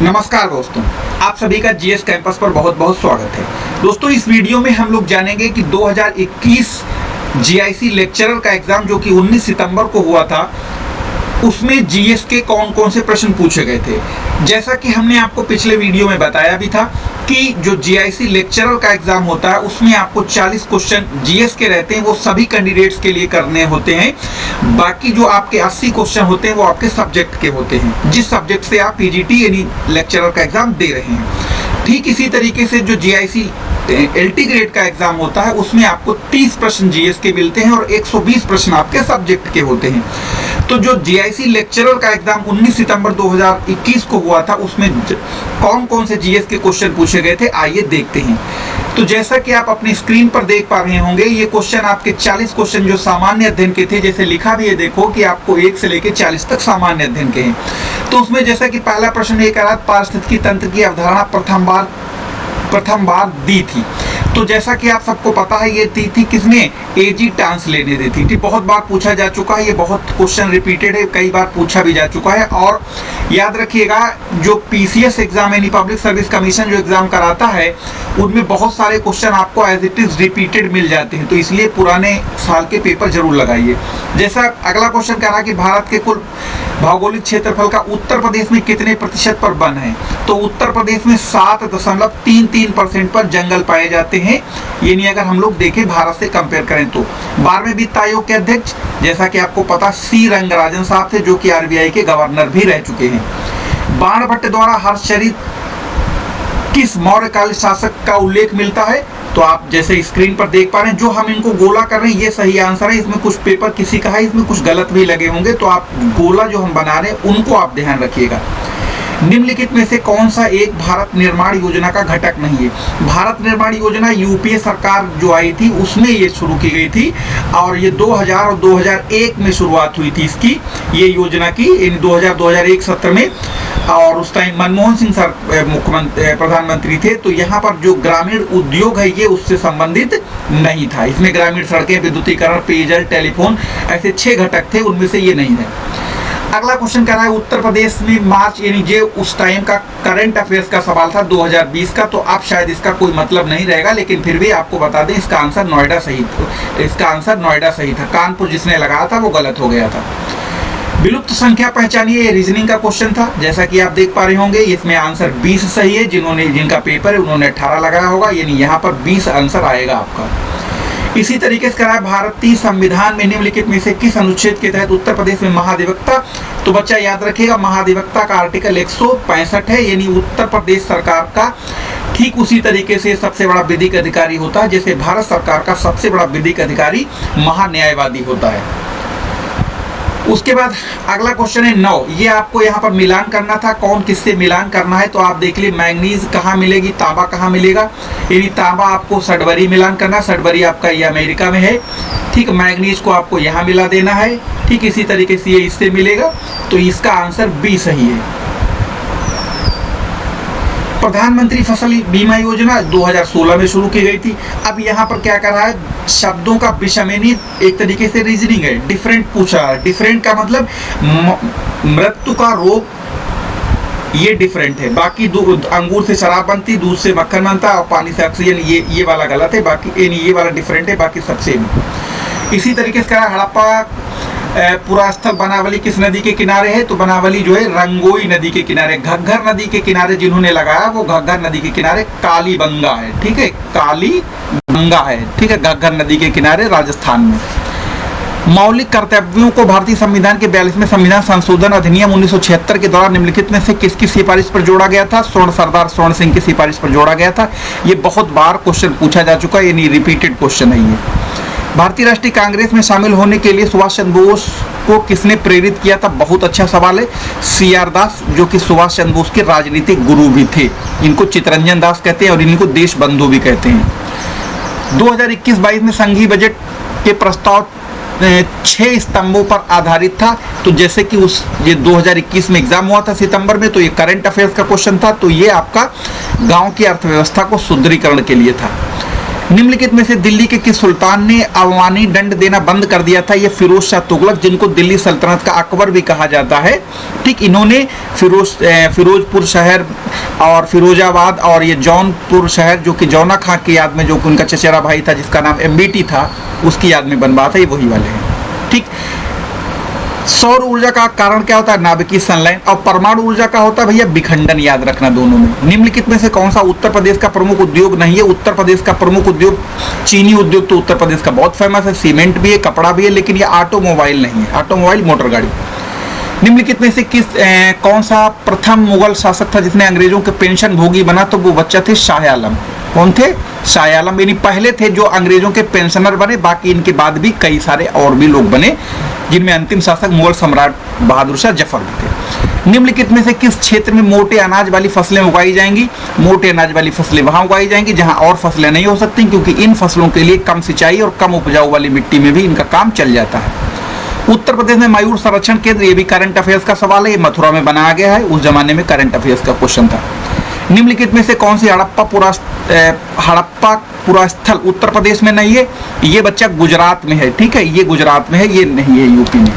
नमस्कार दोस्तों, आप सभी का जीएस कैंपस पर बहुत बहुत स्वागत है। दोस्तों, इस वीडियो में हम लोग जानेंगे कि 2021 जीआईसी लेक्चरर का एग्जाम जो कि 19 सितंबर को हुआ था, उसमें जीएस के कौन कौन से प्रश्न पूछे गए थे। जैसा कि हमने आपको पिछले वीडियो में बताया भी था कि जो जीआईसी लेक्चरर का एग्जाम होता है उसमें आपको 40 क्वेश्चन जीएस के रहते हैं, वो सभी कैंडिडेट्स के लिए करने होते हैं। बाकी जो आपके 80 क्वेश्चन होते हैं वो आपके सब्जेक्ट के होते हैं, जिस सब्जेक्ट से आप पीजीटी यानी लेक्चरर का एग्जाम दे रहे हैं। ठीक इसी तरीके से जो जीआईसी एलटी ग्रेड का एग्जाम होता है उसमें आपको 30 प्रश्न जीएस के मिलते हैं और 120 प्रश्न आपके सब्जेक्ट के होते हैं। तो जो जीआईसी लेक्चरर का एग्जाम 19 सितंबर 2021 को हुआ था उसमें कौन कौन से जीएस के क्वेश्चन पूछे गए थे, आइए देखते हैं। तो जैसा कि आप अपनी स्क्रीन पर देख पा रहे होंगे, ये क्वेश्चन आपके 40 क्वेश्चन जो सामान्य अध्ययन के थे, जैसे लिखा भी है देखो कि आपको 1 से लेकर 40 तक सामान्य अध्ययन के हैं। तो उसमें जैसा कि पहला प्रश्न एक पारिस्थितिकी तंत्र की अवधारणा प्रथम बार दी थी। तो जैसा कि आप सबको पता है, ये दी थी किसने, एजी टांसले ने दी थी। बहुत बार पूछा जा चुका है, ये बहुत क्वेश्चन रिपीटेड है, कई बार पूछा भी जा चुका है। और याद रखिएगा, जो पीसीएस एग्जाम यानी पब्लिक सर्विस कमीशन जो एग्जाम कराता है उनमें बहुत सारे क्वेश्चन आपको एज इट इज रिपीटेड मिल जाते हैं, तो इसलिए पुराने साल के पेपर जरूर लगाइए। जैसा अगला क्वेश्चन कह रहा है कि भारत के कुल भौगोलिक क्षेत्रफल का उत्तर प्रदेश में कितने प्रतिशत पर वन है। तो उत्तर प्रदेश में 7.33% पर जंगल पाए जाते हैं, यानी अगर हम लोग देखें भारत से कंपेयर करें तो। 12वें वित्त आयोग के अध्यक्ष जैसा कि आपको पता सी रंगराजन साहब थे, जो कि आरबीआई के गवर्नर भी रह चुके हैं। बाणभट्ट द्वारा हर्षचरित किस मौर्यकाल शासक का उल्लेख मिलता है। तो आप जैसे स्क्रीन पर देख पा रहे हैं, जो हम इनको गोला कर रहे हैं ये सही आंसर है। इसमें कुछ पेपर किसी का है, इसमें कुछ गलत भी लगे होंगे, तो आप गोला जो हम बना रहे हैं उनको आप ध्यान रखिएगा। निम्नलिखित में से कौन सा एक भारत निर्माण योजना का घटक नहीं है। भारत निर्माण योजना यूपीए सरकार जो आई थी उसमें ये शुरू की गई थी और ये 2000 और 2001 में शुरुआत हुई थी इसकी, ये योजना की, इन 2001 सत्र में। और उस टाइम मनमोहन सिंह सर प्रधानमंत्री थे। तो यहाँ पर जो ग्रामीण उद्योग है ये उससे संबंधित नहीं था। इसमें ग्रामीण सड़कें, विद्युतीकरण, पेयजल, टेलीफोन, ऐसे 6 घटक थे, उनमें से ये नहीं है। अगला क्वेश्चन कह रहा है उत्तर प्रदेश में मार्च, यानी ये उस टाइम का करंट अफेयर्स का सवाल था 2020 का, तो अब शायद इसका कोई मतलब नहीं रहेगा, लेकिन फिर भी आपको बता दें इसका आंसर नोएडा सही था। इसका आंसर नोएडा सही था, कानपुर जिसने लगाया था वो गलत हो गया था। विलुप्त संख्या पहचानिए, ये रीजनिंग का क्वेश्चन था। जैसा कि आप देख पा रहे होंगे इसमें आंसर 20 सही है। जिनका पेपर है उन्होंने 18 लगाया होगा, यानी यहाँ पर 20 आंसर आएगा आपका। इसी तरीके से कहा भारतीय संविधान में निम्नलिखित में से किस अनुच्छेद के तहत उत्तर प्रदेश में महाधिवक्ता। तो बच्चा याद रखिएगा, महाधिवक्ता का आर्टिकल 165 है, यानी उत्तर प्रदेश सरकार का ठीक उसी तरीके से सबसे बड़ा विधिक अधिकारी होता है जैसे भारत सरकार का सबसे बड़ा विधिक अधिकारी महान्यायवादी होता है। उसके बाद अगला क्वेश्चन है 9। ये आपको यहाँ पर मिलान करना था, कौन किससे मिलान करना है। तो आप देख लीजिए, मैंगनीज कहाँ मिलेगी, तांबा कहाँ मिलेगा। यानी तांबा आपको सडबरी मिलान करना, सडबरी आपका ये अमेरिका में है, ठीक। मैंगनीज को आपको यहाँ मिला देना है, ठीक इसी तरीके से ये इससे मिलेगा। तो इसका आंसर बी सही है। प्रधानमंत्री फसल बीमा योजना 2016 में शुरू की गई थी। अब यहाँ पर क्या कर रहा है, शब्दों का विषमनी एक तरीके से रीजनिंग है, डिफरेंट पूछा है। डिफरेंट का मतलब मृत्यु का रोग, ये डिफरेंट है। बाकी अंगूर से शराब बनती, दूध से मक्खन बनता और पानी से ऑक्सीजन, ये वाला गलत है। बाकी ये वाला डिफरेंट है, बाकी सब सेम। इसी तरीके से हड़प्पा पूरा स्थल बनावली किस नदी के किनारे है। तो बनावली जो है रंगोई नदी के किनारे। घग्घर नदी के किनारे जिन्होंने लगाया वो घग्घर नदी के किनारे कालीबंगा है, ठीक है, कालीबंगा है, ठीक है, घग्घर नदी के किनारे राजस्थान में। मौलिक कर्तव्यों को भारतीय संविधान के 42वें संविधान संशोधन अधिनियम 1976 के दौरान निम्नलिखित में से किसकी सिफारिश पर जोड़ा गया था। सरदार स्वर्ण सिंह की सिफारिश पर जोड़ा गया था। ये बहुत बार क्वेश्चन पूछा जा चुका है, ये नहीं रिपीटेड क्वेश्चन है ये। भारतीय राष्ट्रीय कांग्रेस में शामिल होने के लिए सुभाष चंद्र बोस को किसने प्रेरित किया था। बहुत अच्छा सवाल है। सीआर दास, जो कि सुभाष चंद्र बोस के राजनीतिक गुरु भी थे। इनको चितरंजन दास कहते हैं और इनको देश बंधु भी कहते हैं। 2021-22 में संघीय बजट के प्रस्ताव 6 स्तंभों पर आधारित था। तो जैसे कि ये 2021 में एग्जाम हुआ था सितंबर में, तो ये करंट अफेयर्स का क्वेश्चन था। तो ये आपका गांव की अर्थव्यवस्था को सुदृढ़ीकरण के लिए था। निम्नलिखित में से दिल्ली के किस सुल्तान ने अवानी दंड देना बंद कर दिया था? ये फिरोज शाह तुगलक, जिनको दिल्ली सल्तनत का अकबर भी कहा जाता है। ठीक, इन्होंने फिरोजपुर शहर और फिरोजाबाद और ये जौनपुर शहर, जो कि जौना खां की याद में, जो कि उनका चचेरा भाई था जिसका नाम एमबीटी था, उसकी याद में बनवाया था, ये वही वाले हैं। ठीक, सौर ऊर्जा का कारण क्या होता है? नाभिकीय संलयन। और परमाणु ऊर्जा का होता है भैया विखंडन, याद रखना दोनों में। निम्नलिखित में से कौन सा उत्तर प्रदेश का प्रमुख उद्योग नहीं है? उत्तर प्रदेश का प्रमुख उद्योग चीनी उद्योग तो उत्तर प्रदेश का बहुत फेमस है, सीमेंट भी है, कपड़ा भी है, लेकिन ये ऑटोमोबाइल नहीं है। ऑटोमोबाइल मोटर गाड़ी। निम्नलिखित में से कौन सा प्रथम मुगल शासक था जिसने अंग्रेजों के पेंशन भोगी बना? तो वो बच्चा थे शाह आलम। कौन थे? शाह आलम। यानी पहले थे जो अंग्रेजों के पेंशनर बने, बाकी इनके बाद भी कई सारे और भी लोग बने, जिनमें अंतिम शासक मुगल सम्राट बहादुर शाह जफर भी थे। निम्नलिखित में से किस क्षेत्र में मोटे अनाज वाली फसलें उगाई जाएंगी? मोटे अनाज वाली फसलें वहां उगाई जाएंगी जहां और फसलें नहीं हो सकती, क्योंकि इन फसलों के लिए कम सिंचाई और कम उपजाऊ वाली मिट्टी में भी इनका काम चल जाता है। उत्तर प्रदेश में मयूर संरक्षण केंद्र, ये भी करंट अफेयर्स का सवाल है, ये मथुरा में बनाया गया है, उस जमाने में करंट अफेयर्स का क्वेश्चन था। निम्नलिखित में से कौन सी हड़प्पा पुरास्थल उत्तर प्रदेश में नहीं है? ये बच्चा गुजरात में है। ठीक है, ये गुजरात में है, ये नहीं है यूपी में।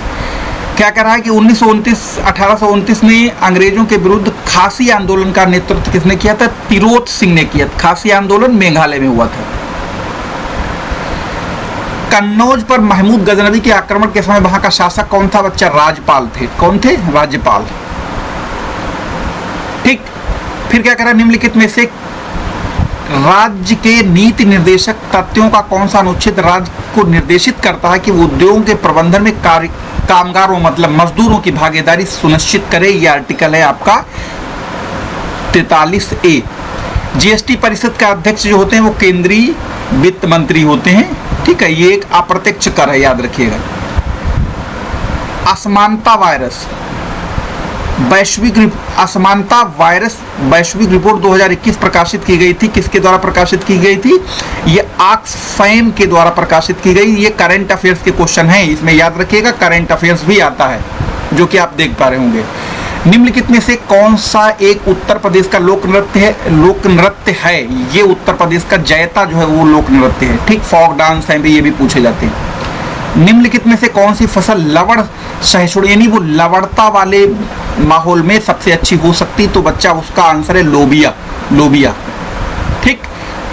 क्या कह रहा है कि 1829 में अंग्रेजों के विरुद्ध खासी आंदोलन का नेतृत्व किसने किया था? तिरोत सिंह ने किया। खासी आंदोलन मेघालय में हुआ था। कन्नौज पर महमूद गजनवी के आक्रमण के समय वहां का शासक कौन था? बच्चा राजपाल थे। कौन थे? राज्यपाल। ठीक, फिर क्या कह रहा है? निम्नलिखित में से राज्य के नीति निर्देशक तथ्यों का कौन सा अनुच्छेद राज्य को निर्देशित करता है कि वो उद्योगों के प्रबंधन में कामगारों मतलब मजदूरों की भागीदारी सुनिश्चित करे? ये आर्टिकल है आपका 43A। जीएसटी परिषद का अध्यक्ष जो होते हैं वो केंद्रीय वित्त मंत्री होते हैं। ठीक है, ये एक अप्रत्यक्ष कर है, याद रखिएगा। असमानता वायरस वैश्विक रिपोर्ट 2021 प्रकाशित की गई थी। किसके द्वारा प्रकाशित की गई थी? ये ऑक्सफैम के द्वारा प्रकाशित की गई। ये करंट अफेयर्स के क्वेश्चन हैं, इसमें याद रखिएगा करंट अफेयर्स भी आता है, जो कि आप देख पा रहे होंगे। निम्नलिखित में से कौन सा एक उत्तर प्रदेश का लोक नृत्य है? ये उत्तर प्रदेश का जयता जो है वो लोक नृत्य है। ठीक, फोक डांस है भी, ये भी पूछे जाते हैं। निम्नलिखित में से कौन सी फसल लवण सहिष्णु यानी वो लवणता वाले माहौल में सबसे अच्छी हो सकती? तो बच्चा उसका आंसर है लोबिया। ठीक,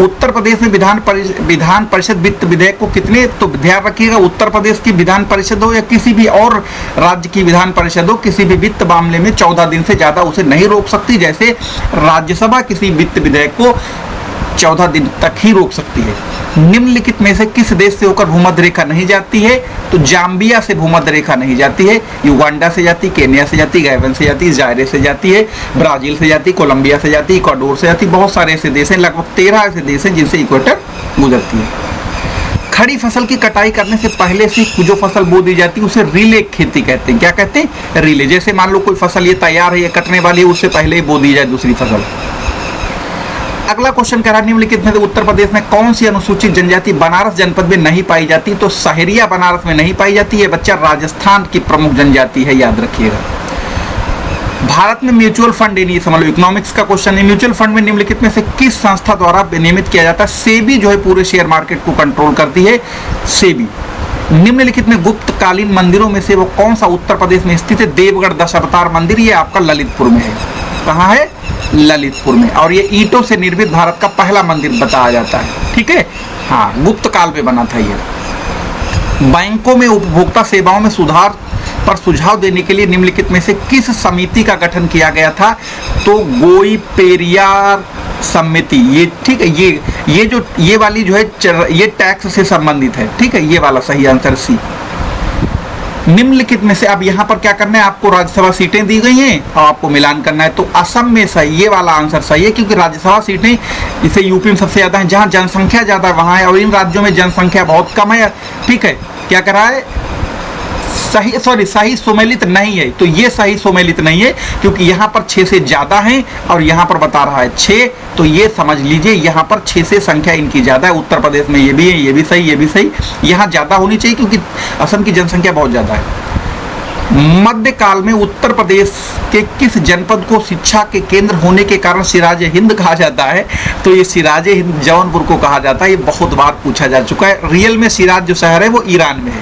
उत्तर प्रदेश में विधान परिषद वित्त विधेयक को कितने, तो ध्यान रखिएगा उत्तर प्रदेश की विधान परिषद हो या किसी भी और राज्य की विधान परिषद हो, किसी भी वित्त मामले में 14 दिन से ज्यादा उसे नहीं रोक सकती। जैसे राज्यसभा किसी वित्त विधेयक को 14 दिन तक ही रोक सकती है। निम्नलिखित में से किस देश से होकर भूमध्य रेखा नहीं जाती है? तो जाम्बिया से भूमध्य रेखा नहीं जाती है, युगांडा से जाती, केन्या से जाती, गैबन से जाती, जायरे से जाती है, ब्राजील से जाती, कोलंबिया से जाती, इक्वाडोर से जाती। बहुत सारे ऐसे देश हैं, लगभग 13 ऐसे देश हैं जिनसे इक्वेटर गुजरती है। खड़ी फसल की कटाई करने से पहले से जो फसल बो दी जाती है उसे रिले खेती कहते हैं। क्या कहते हैं? रिले। जैसे मान लो कोई फसल ये तैयार है, ये कटने वाली है, उससे पहले ही बो दी जाए दूसरी फसल। अगला क्वेश्चन कह रहा है निम्नलिखित में से उत्तर प्रदेश में कौन सी अनुसूचित जनजाति बनारस जनपद में नहीं पाई जाती? तो सहरिया बनारस में नहीं पाई जाती है। बच्चा राजस्थान की प्रमुख जनजाति है, याद रखिएगा। भारत में म्यूचुअल फंड, यानी समझ लो इकोनॉमिक्स का क्वेश्चन है। म्यूचुअल फंड में निम्नलिखित में से किस संस्था द्वारा विनियमित किया जाता है? सेबी जो है पूरे शेयर मार्केट को कंट्रोल करती है, सेबी। निम्नलिखित में गुप्तकालीन मंदिरों में से वो कौन सा उत्तर प्रदेश में स्थित है? देवगढ़ दशावतार मंदिर, ये आपका ललितपुर में है। कहाँ है? ललितपुर में। और ये ईंटों से निर्मित भारत का पहला मंदिर बताया जाता है। ठीक है, हाँ, गुप्त काल पे बना था ये। बैंकों में उपभोक्ता सेवाओं में सुधार पर सुझाव देने के लिए निम्नलिखित में से किस समिति का गठन किया गया था? तो गोई पेरियार समिति। ये ठीक है, ये वाली जो है ये टैक्स से संबंधित है। ठीक है, ये वाला सही आंसर सी। निम्नलिखित में से अब यहाँ पर क्या करना है? आपको राज्यसभा सीटें दी गई हैं और आपको मिलान करना है। तो असम में सही, ये वाला आंसर सही है, क्योंकि राज्यसभा सीटें इसे यूपी में सबसे ज्यादा है, जहाँ जनसंख्या ज्यादा है वहां है, और इन राज्यों में जनसंख्या बहुत कम है। ठीक है, क्या कर रहा है? सही सुमेलित नहीं है। तो ये सही सुमेलित नहीं है, क्योंकि यहाँ पर 6 से ज्यादा है और यहाँ पर बता रहा है 6, तो ये समझ लीजिए यहाँ पर 6 से संख्या इनकी ज्यादा है। उत्तर प्रदेश में ये भी है, ये भी सही, ये भी सही। यहाँ ज्यादा होनी चाहिए क्योंकि असम की जनसंख्या बहुत ज्यादा है। मध्यकाल में उत्तर प्रदेश के किस जनपद को शिक्षा के केंद्र होने के कारण सिराज हिंद कहा जाता है? तो ये सिराज हिंद जौनपुर को कहा जाता है। ये बहुत बार पूछा जा चुका है। रियल में सिराज जो शहर है वो ईरान में है।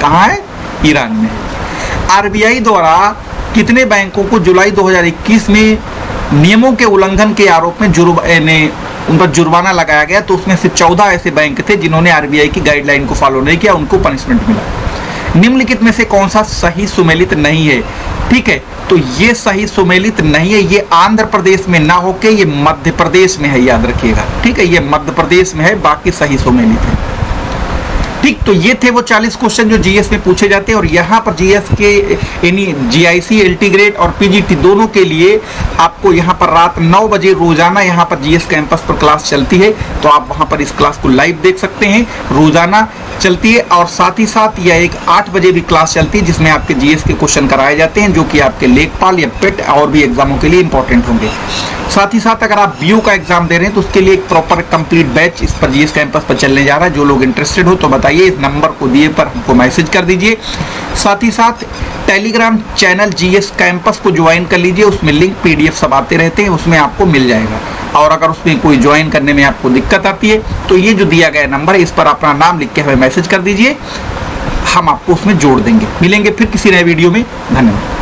कहाँ है? ईरान में। आरबीआई द्वारा कितने बैंकों को जुलाई 2021 में नियमों के उल्लंघन के आरोप में उन पर जुर्माना लगाया गया? तो उसमें से 14 ऐसे बैंक थे जिन्होंने आरबीआई की गाइडलाइन को फॉलो नहीं किया, उनको पनिशमेंट मिला। निम्नलिखित में से कौन सा सही सुमेलित नहीं है? ठीक है, तो ये सही सुमेलित नहीं है। ये आंध्र प्रदेश में ना होके ये मध्य प्रदेश में है, याद रखिएगा। ठीक है, ये मध्य प्रदेश में है, बाकी सही सुमेलित है। ठीक, तो ये थे वो 40 क्वेश्चन जो जीएस में पूछे जाते हैं। और यहाँ पर जीएस के यानी जीआईसी, एलटी ग्रेड और पीजीटी दोनों के लिए आपको यहाँ पर रात 9 बजे रोजाना यहाँ पर जीएस कैंपस पर क्लास चलती है। तो आप वहाँ पर इस क्लास को लाइव देख सकते हैं, रोजाना चलती है। और साथ ही साथ यह एक 8 बजे भी क्लास चलती है जिसमें आपके जीएस के क्वेश्चन कराए जाते हैं, जो कि आपके लेखपाल या पेट और भी एग्जामों के लिए इंपॉर्टेंट होंगे। साथ ही साथ अगर आप बीओ का एग्जाम दे रहे हैं तो उसके लिए एक प्रॉपर कंप्लीट बैच इस पर जीएस कैंपस पर चलने जा रहा है। जो लोग इंटरेस्टेड हो तो बताइए, इस नंबर को दिए पर हमको मैसेज कर दीजिए। साथ ही साथ टेलीग्राम चैनल जीएस कैंपस को ज्वाइन कर लीजिए, उसमें लिंक पीडीएफ सब आते रहते हैं, उसमें आपको मिल जाएगा। और अगर उसमें कोई ज्वाइन करने में आपको दिक्कत आती है तो ये जो दिया गया नंबर है, इस पर अपना नाम लिख के हमें मैसेज कर दीजिए, हम आपको उसमें जोड़ देंगे। मिलेंगे फिर किसी नए वीडियो में। धन्यवाद।